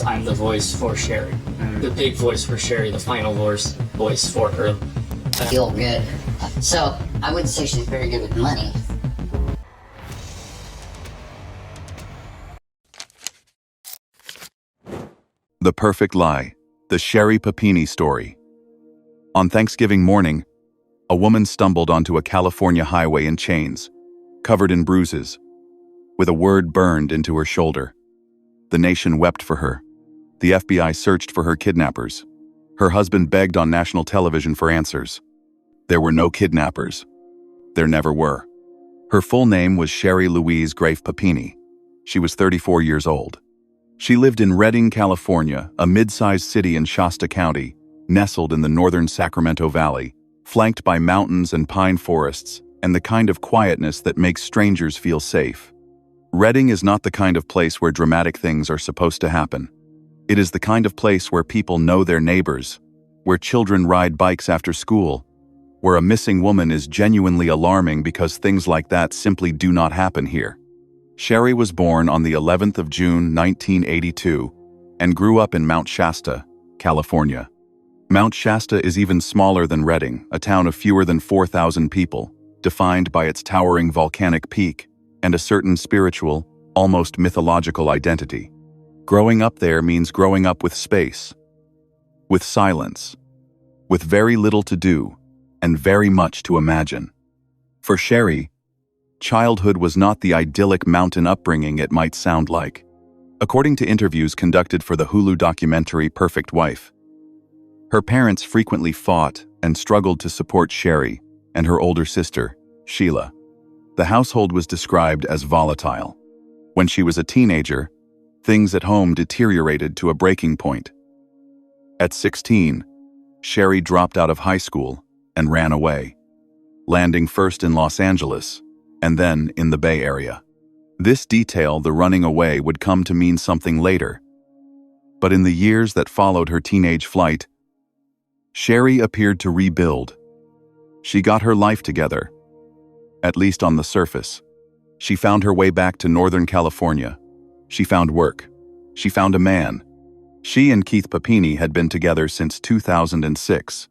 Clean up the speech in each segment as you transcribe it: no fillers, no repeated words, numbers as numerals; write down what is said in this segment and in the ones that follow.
I'm the voice for Sherry. The big voice for Sherry, the final voice for her. I feel good. So, I wouldn't say she's very good with money. The Perfect Lie, the Sherry Papini story. On Thanksgiving morning, a woman stumbled onto a California highway in chains, covered in bruises, with a word burned into her shoulder. The nation wept for her. The FBI searched for her kidnappers. Her husband begged on national television for answers. There were no kidnappers. There never were. Her full name was Sherry Louise Grafe Papini. She was 34 years old. She lived in Redding, California, a mid-sized city in Shasta County, nestled in the northern Sacramento Valley, flanked by mountains and pine forests, and the kind of quietness that makes strangers feel safe. Redding is not the kind of place where dramatic things are supposed to happen. It is the kind of place where people know their neighbors, where children ride bikes after school, where a missing woman is genuinely alarming because things like that simply do not happen here. Sherry was born on the 11th of June, 1982, and grew up in Mount Shasta, California. Mount Shasta is even smaller than Redding, a town of fewer than 4,000 people, defined by its towering volcanic peak and a certain spiritual, almost mythological identity. Growing up there means growing up with space, with silence, with very little to do, and very much to imagine. For Sherry, childhood was not the idyllic mountain upbringing it might sound like. According to interviews conducted for the Hulu documentary Perfect Wife, her parents frequently fought and struggled to support Sherry and her older sister, Sheila. The household was described as volatile. When she was a teenager, things at home deteriorated to a breaking point. At 16, Sherry dropped out of high school and ran away, landing first in Los Angeles and then in the Bay Area. This detail, the running away, would come to mean something later. But in the years that followed her teenage flight, Sherry appeared to rebuild. She got her life together, at least on the surface. She found her way back to Northern California. She found work. She found a man. She and Keith Papini had been together since 2006,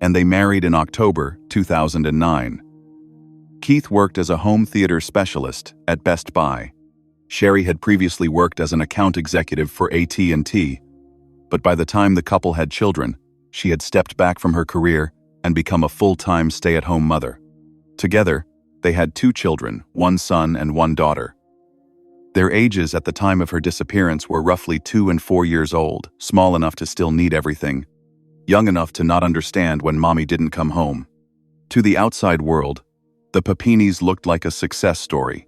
and they married in October 2009. Keith worked as a home theater specialist at Best Buy. Sherry had previously worked as an account executive for AT&T, but by the time the couple had children, she had stepped back from her career and become a full-time stay-at-home mother. Together, they had 2 children, 1 son and 1 daughter. Their ages at the time of her disappearance were roughly 2 and 4 years old, small enough to still need everything, young enough to not understand when mommy didn't come home. To the outside world, the Papinis looked like a success story.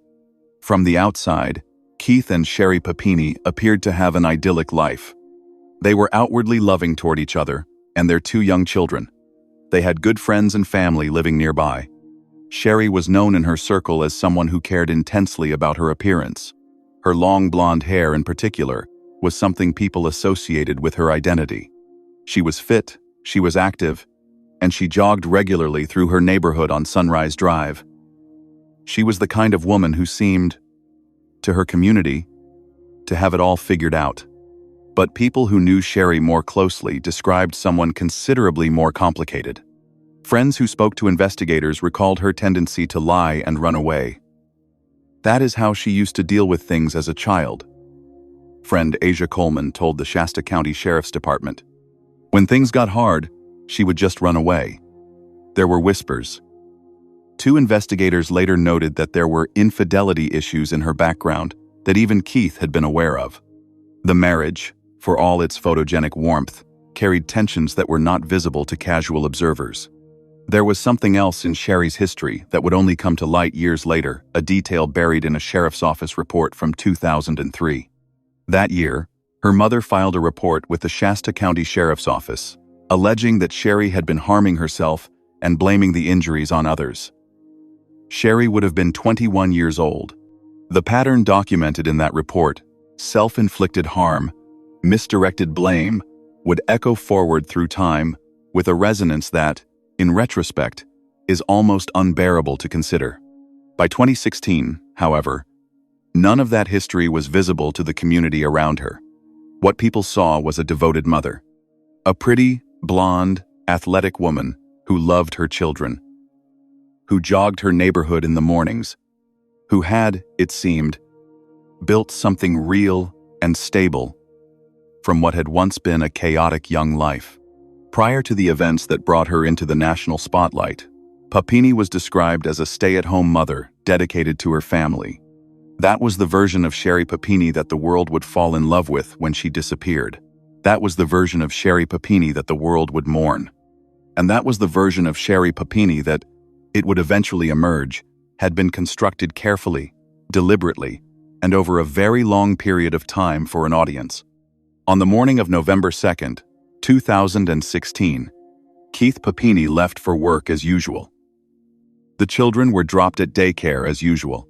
From the outside, Keith and Sherry Papini appeared to have an idyllic life. They were outwardly loving toward each other and their 2 young children. They had good friends and family living nearby. Sherry was known in her circle as someone who cared intensely about her appearance. Her long blonde hair in particular was something people associated with her identity. She was fit, she was active, and she jogged regularly through her neighborhood on Sunrise Drive. She was the kind of woman who seemed, to her community, to have it all figured out. But people who knew Sherry more closely described someone considerably more complicated. Friends who spoke to investigators recalled her tendency to lie and run away. That is how she used to deal with things as a child. Friend Asia Coleman told the Shasta County Sheriff's Department. When things got hard, she would just run away. There were whispers. 2 investigators later noted that there were infidelity issues in her background that even Keith had been aware of. The marriage, for all its photogenic warmth, carried tensions that were not visible to casual observers. There was something else in Sherry's history that would only come to light years later, a detail buried in a sheriff's office report from 2003. That year, her mother filed a report with the Shasta County Sheriff's Office, alleging that Sherry had been harming herself and blaming the injuries on others. Sherry would have been 21 years old. The pattern documented in that report, self-inflicted harm, misdirected blame, would echo forward through time with a resonance that, in retrospect, is almost unbearable to consider. By 2016, however, none of that history was visible to the community around her. What people saw was a devoted mother. A pretty, blonde, athletic woman who loved her children, who jogged her neighborhood in the mornings, who had, it seemed, built something real and stable from what had once been a chaotic young life. Prior to the events that brought her into the national spotlight, Papini was described as a stay-at-home mother dedicated to her family. That was the version of Sherry Papini that the world would fall in love with when she disappeared. That was the version of Sherry Papini that the world would mourn. And that was the version of Sherry Papini that, it would eventually emerge, had been constructed carefully, deliberately, and over a very long period of time for an audience. On the morning of November 2nd, 2016, Keith Papini left for work as usual. The children were dropped at daycare as usual.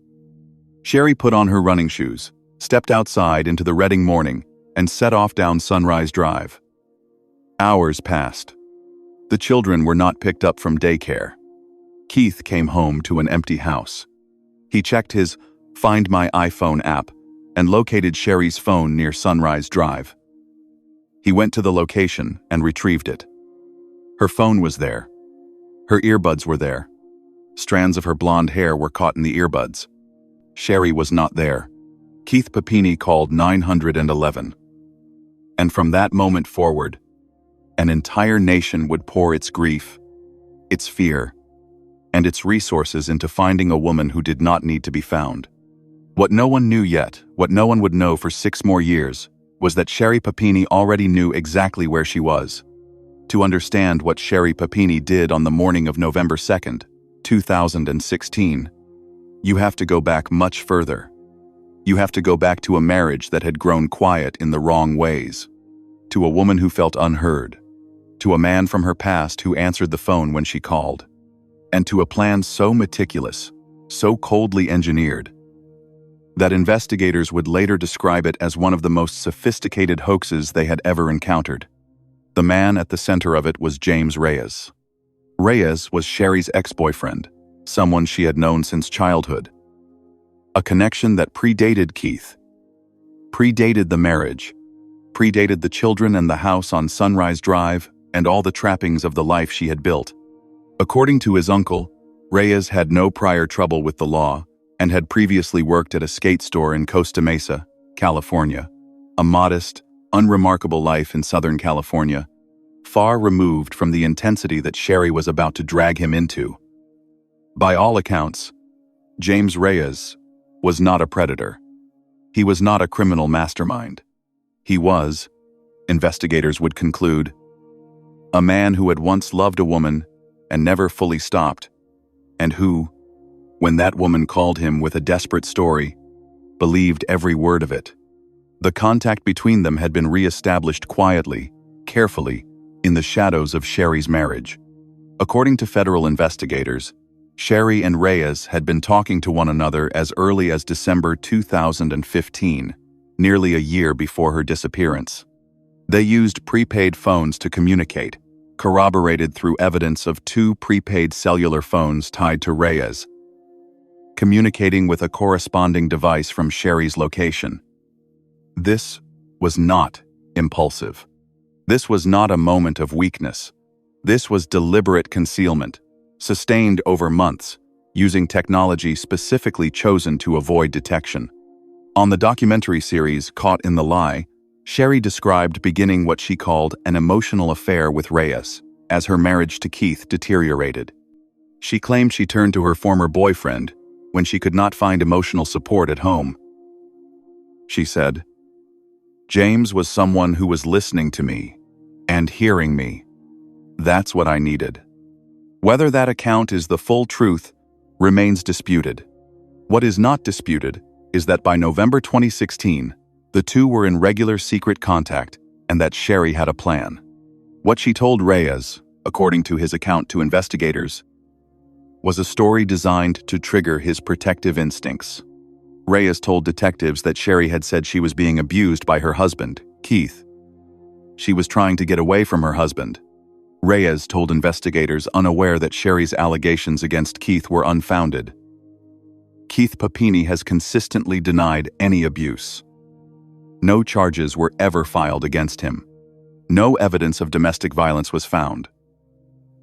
Sherry put on her running shoes, stepped outside into the Reading morning, and set off down Sunrise Drive. Hours passed. The children were not picked up from daycare. Keith came home to an empty house. He checked his Find My iPhone app and located Sherry's phone near Sunrise Drive. He went to the location and retrieved it. Her phone was there. Her earbuds were there. Strands of her blonde hair were caught in the earbuds. Sherry was not there. Keith Papini called 911. And from that moment forward, an entire nation would pour its grief, its fear, and its resources into finding a woman who did not need to be found. What no one knew yet, what no one would know for 6 more years, was that Sherry Papini already knew exactly where she was. To understand what Sherry Papini did on the morning of November 2nd, 2016, you have to go back much further. You have to go back to a marriage that had grown quiet in the wrong ways, to a woman who felt unheard, to a man from her past who answered the phone when she called, and to a plan so meticulous, so coldly engineered, that investigators would later describe it as one of the most sophisticated hoaxes they had ever encountered. The man at the center of it was James Reyes. Reyes was Sherry's ex-boyfriend, someone she had known since childhood. A connection that predated Keith, predated the marriage, predated the children and the house on Sunrise Drive and all the trappings of the life she had built. According to his uncle, Reyes had no prior trouble with the law and had previously worked at a skate store in Costa Mesa, California, a modest, unremarkable life in Southern California, far removed from the intensity that Sherry was about to drag him into. By all accounts, James Reyes was not a predator. He was not a criminal mastermind. He was, investigators would conclude, a man who had once loved a woman and never fully stopped, and who, when that woman called him with a desperate story, believed every word of it. The contact between them had been re-established quietly, carefully, in the shadows of Sherry's marriage. According to federal investigators, Sherry and Reyes had been talking to one another as early as December 2015, nearly a year before her disappearance. They used prepaid phones to communicate, corroborated through evidence of 2 prepaid cellular phones tied to Reyes, communicating with a corresponding device from Sherry's location. This was not impulsive. This was not a moment of weakness. This was deliberate concealment, sustained over months, using technology specifically chosen to avoid detection. On the documentary series Caught in the Lie, Sherry described beginning what she called an emotional affair with Reyes as her marriage to Keith deteriorated. She claimed she turned to her former boyfriend when she could not find emotional support at home. She said, "James was someone who was listening to me and hearing me. That's what I needed." Whether that account is the full truth remains disputed. What is not disputed is that by November 2016, the two were in regular secret contact and that Sherry had a plan. What she told Reyes, according to his account to investigators, was a story designed to trigger his protective instincts. Reyes told detectives that Sherry had said she was being abused by her husband, Keith. She was trying to get away from her husband. Reyes told investigators unaware that Sherry's allegations against Keith were unfounded. Keith Papini has consistently denied any abuse. No charges were ever filed against him. No evidence of domestic violence was found.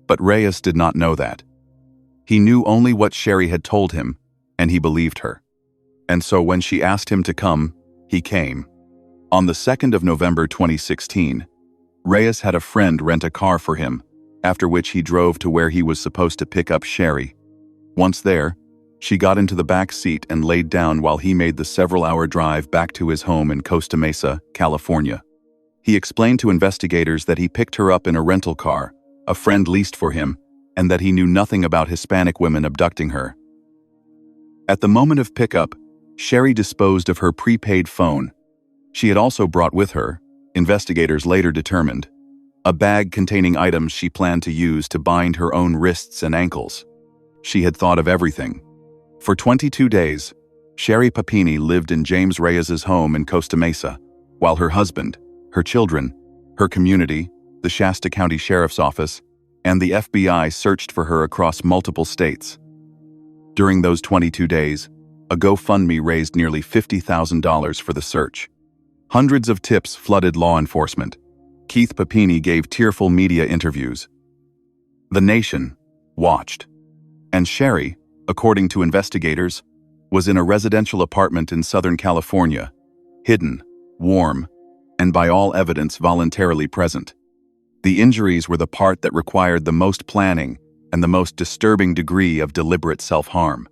But Reyes did not know that. He knew only what Sherry had told him, and he believed her. And so when she asked him to come, he came. On the 2nd of November 2016, Reyes had a friend rent a car for him, after which he drove to where he was supposed to pick up Sherry. Once there, she got into the back seat and laid down while he made the several-hour drive back to his home in Costa Mesa, California. He explained to investigators that he picked her up in a rental car, a friend leased for him, and that he knew nothing about Hispanic women abducting her. At the moment of pickup, Sherry disposed of her prepaid phone. She had also brought with her, investigators later determined, a bag containing items she planned to use to bind her own wrists and ankles. She had thought of everything. For 22 days, Sherry Papini lived in James Reyes's home in Costa Mesa, while her husband, her children, her community, the Shasta County Sheriff's Office, and the FBI searched for her across multiple states. During those 22 days, a GoFundMe raised nearly $50,000 for the search. Hundreds of tips flooded law enforcement. Keith Papini gave tearful media interviews. The nation watched. And Sherry, according to investigators, was in a residential apartment in Southern California, hidden, warm, and by all evidence voluntarily present. The injuries were the part that required the most planning and the most disturbing degree of deliberate self-harm.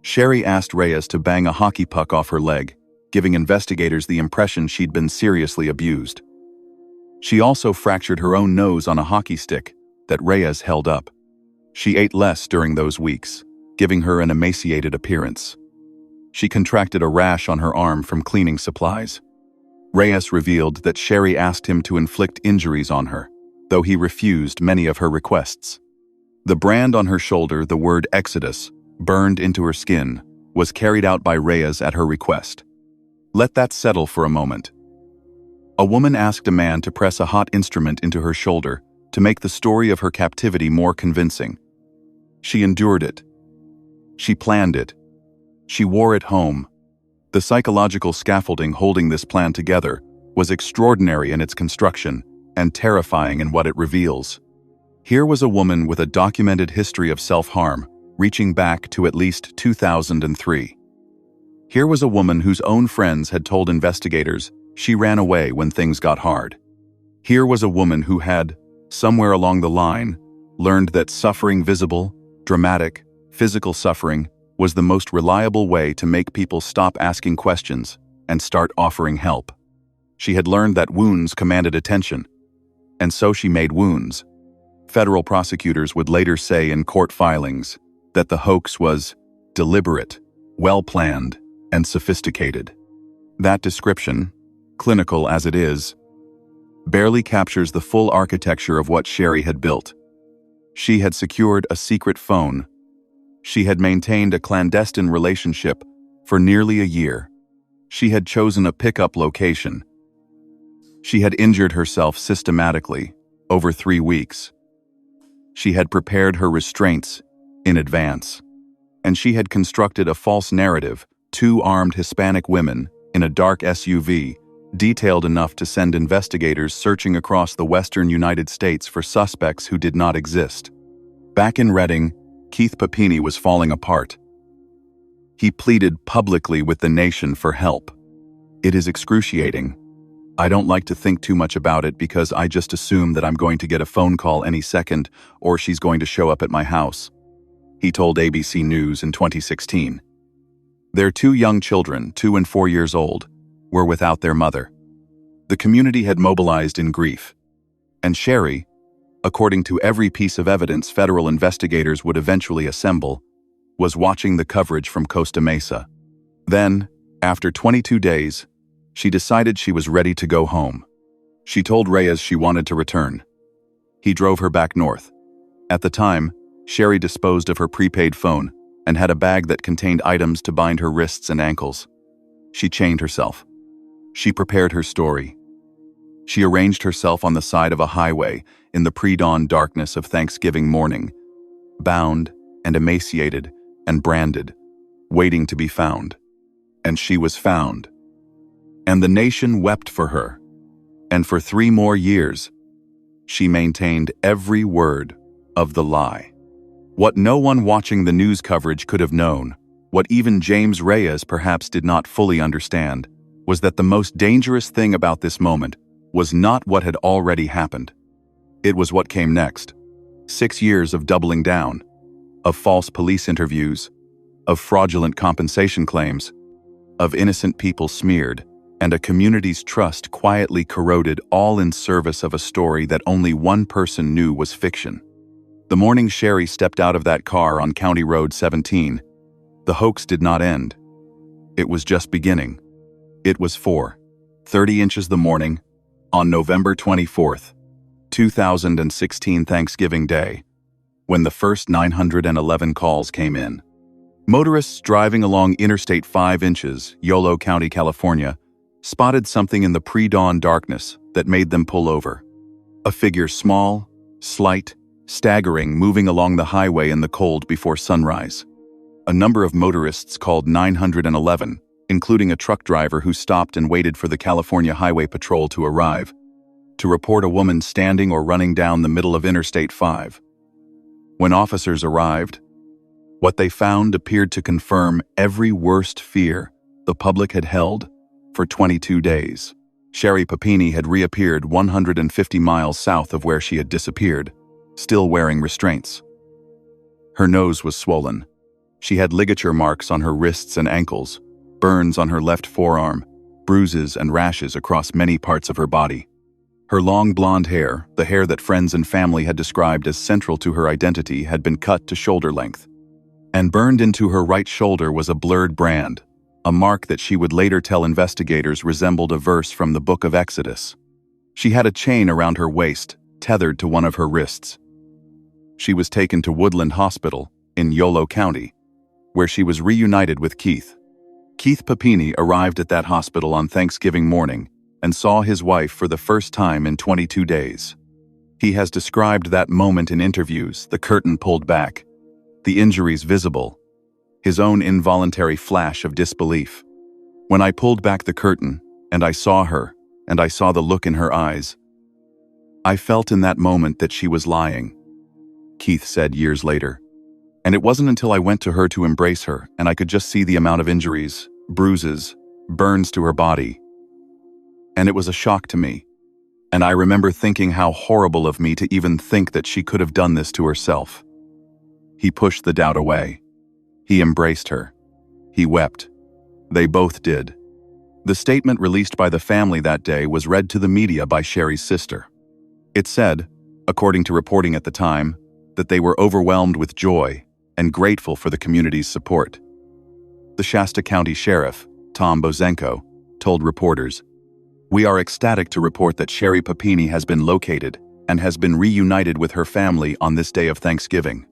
Sherry asked Reyes to bang a hockey puck off her leg, giving investigators the impression she'd been seriously abused. She also fractured her own nose on a hockey stick that Reyes held up. She ate less during those weeks, giving her an emaciated appearance. She contracted a rash on her arm from cleaning supplies. Reyes revealed that Sherry asked him to inflict injuries on her, though he refused many of her requests. The brand on her shoulder, the word Exodus, burned into her skin, was carried out by Reyes at her request. Let that settle for a moment. A woman asked a man to press a hot instrument into her shoulder to make the story of her captivity more convincing. She endured it. She planned it. She wore it home. The psychological scaffolding holding this plan together was extraordinary in its construction and terrifying in what it reveals. Here was a woman with a documented history of self-harm, reaching back to at least 2003. Here was a woman whose own friends had told investigators she ran away when things got hard. Here was a woman who had, somewhere along the line, learned that suffering visible, dramatic, physical suffering was the most reliable way to make people stop asking questions and start offering help. She had learned that wounds commanded attention, and so she made wounds. Federal prosecutors would later say in court filings that the hoax was deliberate, well-planned, and sophisticated. That description, clinical as it is, barely captures the full architecture of what Sherry had built. She had secured a secret phone. She had maintained a clandestine relationship for nearly a year. She had chosen a pickup location. She had injured herself systematically over 3 weeks. She had prepared her restraints in advance. And she had constructed a false narrative, 2 armed Hispanic women in a dark SUV, detailed enough to send investigators searching across the western United States for suspects who did not exist. Back in Redding, Keith Papini was falling apart. He pleaded publicly with the nation for help. It is excruciating. I don't like to think too much about it because I just assume that I'm going to get a phone call any second or she's going to show up at my house, he told ABC News in 2016. Their 2 young children, 2 and 4 years old, were without their mother. The community had mobilized in grief. And Sherry, according to every piece of evidence federal investigators would eventually assemble, was watching the coverage from Costa Mesa. Then, after 22 days, she decided she was ready to go home. She told Reyes she wanted to return. He drove her back north. At the time, Sherry disposed of her prepaid phone and had a bag that contained items to bind her wrists and ankles. She chained herself. She prepared her story. She arranged herself on the side of a highway in the pre-dawn darkness of Thanksgiving morning, bound and emaciated and branded, waiting to be found. And she was found. And the nation wept for her. And for 3 more years, she maintained every word of the lie. What no one watching the news coverage could have known, what even James Reyes perhaps did not fully understand, was that the most dangerous thing about this moment was not what had already happened. It was what came next. 6 years of doubling down, of false police interviews, of fraudulent compensation claims, of innocent people smeared, and a community's trust quietly corroded, all in service of a story that only one person knew was fiction. The morning Sherry stepped out of that car on County Road 17, the hoax did not end. It was just beginning. It was 4:30 inches the morning, on November 24th, 2016, Thanksgiving Day, when the first 911 calls came in. Motorists driving along Interstate 5 inches, Yolo County, California, spotted something in the pre-dawn darkness that made them pull over. A figure small, slight, staggering, moving along the highway in the cold before sunrise. A number of motorists called 911, including a truck driver who stopped and waited for the California Highway Patrol to arrive, to report a woman standing or running down the middle of Interstate 5. When officers arrived, what they found appeared to confirm every worst fear the public had held for 22 days. Sherry Papini had reappeared 150 miles south of where she had disappeared, still wearing restraints. Her nose was swollen. She had ligature marks on her wrists and ankles, burns on her left forearm, bruises and rashes across many parts of her body. Her long blonde hair, the hair that friends and family had described as central to her identity, had been cut to shoulder length. And burned into her right shoulder was a blurred brand, a mark that she would later tell investigators resembled a verse from the Book of Exodus. She had a chain around her waist, tethered to one of her wrists. She was taken to Woodland Hospital in Yolo County, where she was reunited with Keith. Keith Papini arrived at that hospital on Thanksgiving morning and saw his wife for the first time in 22 days. He has described that moment in interviews, the curtain pulled back, the injuries visible, his own involuntary flash of disbelief. When I pulled back the curtain, and I saw her, and I saw the look in her eyes, I felt in that moment that she was lying, Keith said years later. And it wasn't until I went to her to embrace her, and I could just see the amount of injuries, bruises, burns to her body. And it was a shock to me. And I remember thinking how horrible of me to even think that she could have done this to herself. He pushed the doubt away. He embraced her. He wept. They both did. The statement released by the family that day was read to the media by Sherry's sister. It said, according to reporting at the time, that they were overwhelmed with joy and grateful for the community's support. The Shasta County Sheriff, Tom Bozenko, told reporters, "We are ecstatic to report that Sherry Papini has been located and has been reunited with her family on this day of Thanksgiving."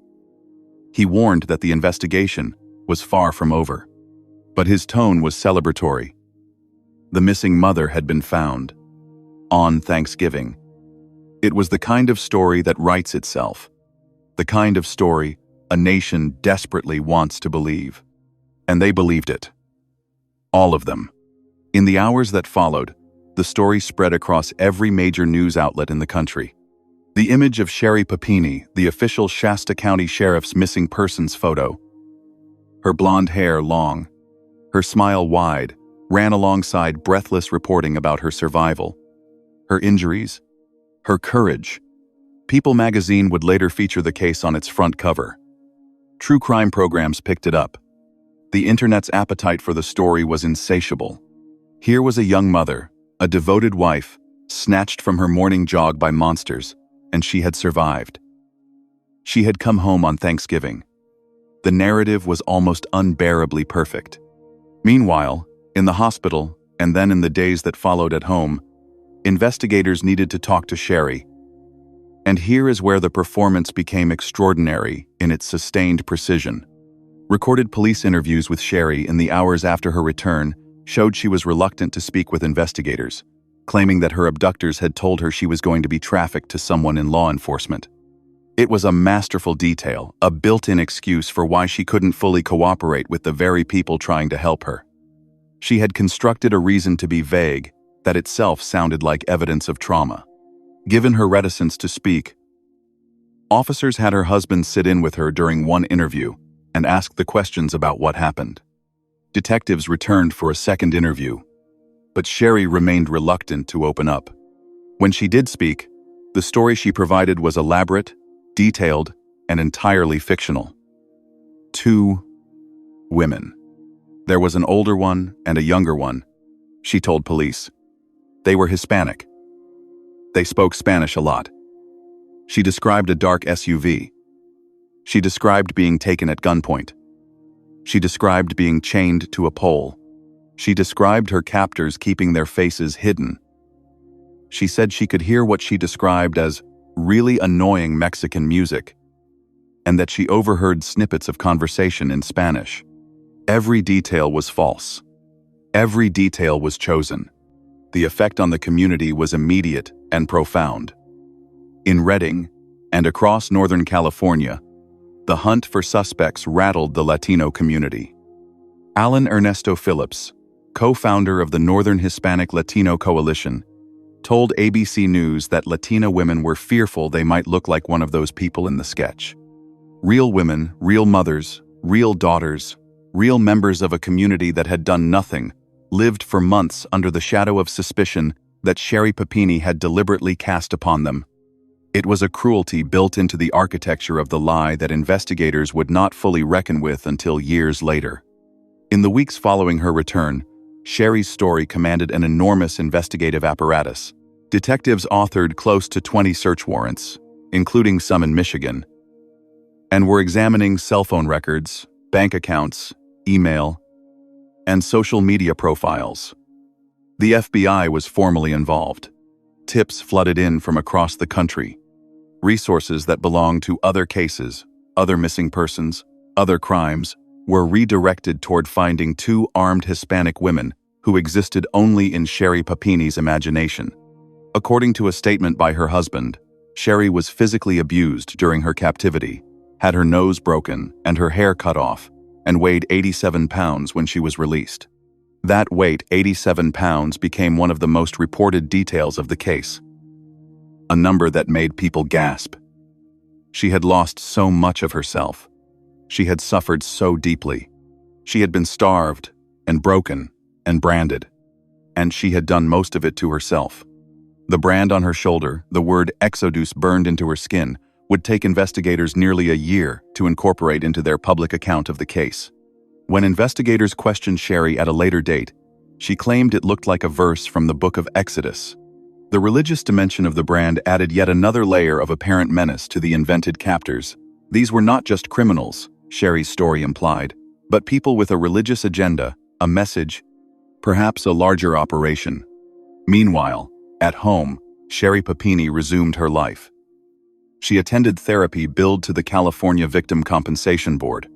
He warned that the investigation was far from over, but his tone was celebratory. The missing mother had been found on Thanksgiving. It was the kind of story that writes itself, the kind of story a nation desperately wants to believe. And they believed it. All of them. In the hours that followed, the story spread across every major news outlet in the country. The image of Sherry Papini, the official Shasta County Sheriff's missing persons photo, her blonde hair long, her smile wide, ran alongside breathless reporting about her survival, her injuries, her courage. People magazine would later feature the case on its front cover. True crime programs picked it up. The internet's appetite for the story was insatiable. Here was a young mother, a devoted wife, snatched from her morning jog by monsters, and she had survived. She had come home on Thanksgiving. The narrative was almost unbearably perfect. Meanwhile, in the hospital, and then in the days that followed at home, investigators needed to talk to Sherry. And here is where the performance became extraordinary in its sustained precision. Recorded police interviews with Sherry in the hours after her return showed she was reluctant to speak with investigators, claiming that her abductors had told her she was going to be trafficked to someone in law enforcement. It was a masterful detail, a built-in excuse for why she couldn't fully cooperate with the very people trying to help her. She had constructed a reason to be vague that itself sounded like evidence of trauma. Given her reticence to speak, officers had her husband sit in with her during one interview and ask the questions about what happened. Detectives returned for a second interview, but Sherry remained reluctant to open up. When she did speak, the story she provided was elaborate, detailed, and entirely fictional. 2 women. There was an older one and a younger one, she told police. They were Hispanic. They spoke Spanish a lot. She described a dark SUV. She described being taken at gunpoint. She described being chained to a pole. She described her captors keeping their faces hidden. She said she could hear what she described as really annoying Mexican music, and that she overheard snippets of conversation in Spanish. Every detail was false. Every detail was chosen. The effect on the community was immediate and profound. In Redding and across Northern California, the hunt for suspects rattled the Latino community. Alan Ernesto Phillips, co-founder of the Northern Hispanic Latino Coalition, told ABC News that Latina women were fearful they might look like one of those people in the sketch. Real women, real mothers, real daughters, real members of a community that had done nothing, lived for months under the shadow of suspicion that Sherry Papini had deliberately cast upon them. It was a cruelty built into the architecture of the lie that investigators would not fully reckon with until years later. In the weeks following her return, Sherry's story commanded an enormous investigative apparatus. Detectives authored close to 20 search warrants, including some in Michigan, and were examining cell phone records, bank accounts, email, and social media profiles. The FBI was formally involved. Tips flooded in from across the country. Resources that belonged to other cases, other missing persons, other crimes, were redirected toward finding 2 armed Hispanic women who existed only in Sherry Papini's imagination. According to a statement by her husband, Sherry was physically abused during her captivity, had her nose broken and her hair cut off, and weighed 87 pounds when she was released. That weight, 87 pounds, became one of the most reported details of the case. A number that made people gasp. She had lost so much of herself. She had suffered so deeply. She had been starved and broken and branded, and she had done most of it to herself. The brand on her shoulder, the word Exodus burned into her skin, would take investigators nearly a year to incorporate into their public account of the case. When investigators questioned Sherry at a later date, she claimed it looked like a verse from the book of Exodus. The religious dimension of the brand added yet another layer of apparent menace to the invented captors. These were not just criminals, Sherry's story implied, but people with a religious agenda, a message, perhaps a larger operation. Meanwhile, at home, Sherry Papini resumed her life. She attended therapy billed to the California Victim Compensation Board.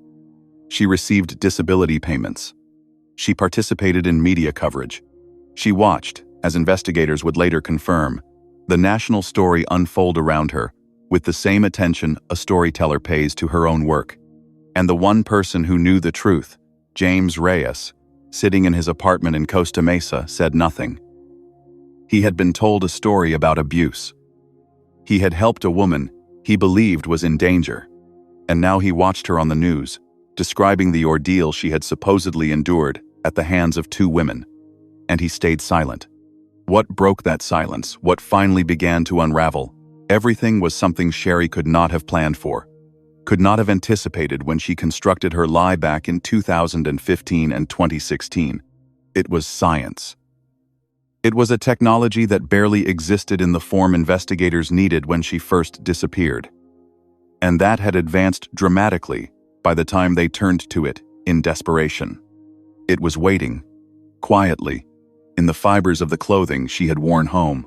She received disability payments. She participated in media coverage. She watched, as investigators would later confirm, the national story unfold around her, with the same attention a storyteller pays to her own work. And the one person who knew the truth, James Reyes, sitting in his apartment in Costa Mesa, said nothing. He had been told a story about abuse. He had helped a woman he believed was in danger, and now he watched her on the news, describing the ordeal she had supposedly endured at the hands of 2 women, and he stayed silent. What broke that silence, what finally began to unravel, everything was something Sherry could not have planned for, could not have anticipated when she constructed her lie back in 2015 and 2016. It was science. It was a technology that barely existed in the form investigators needed when she first disappeared. And that had advanced dramatically by the time they turned to it in desperation. It was waiting, quietly, in the fibers of the clothing she had worn home.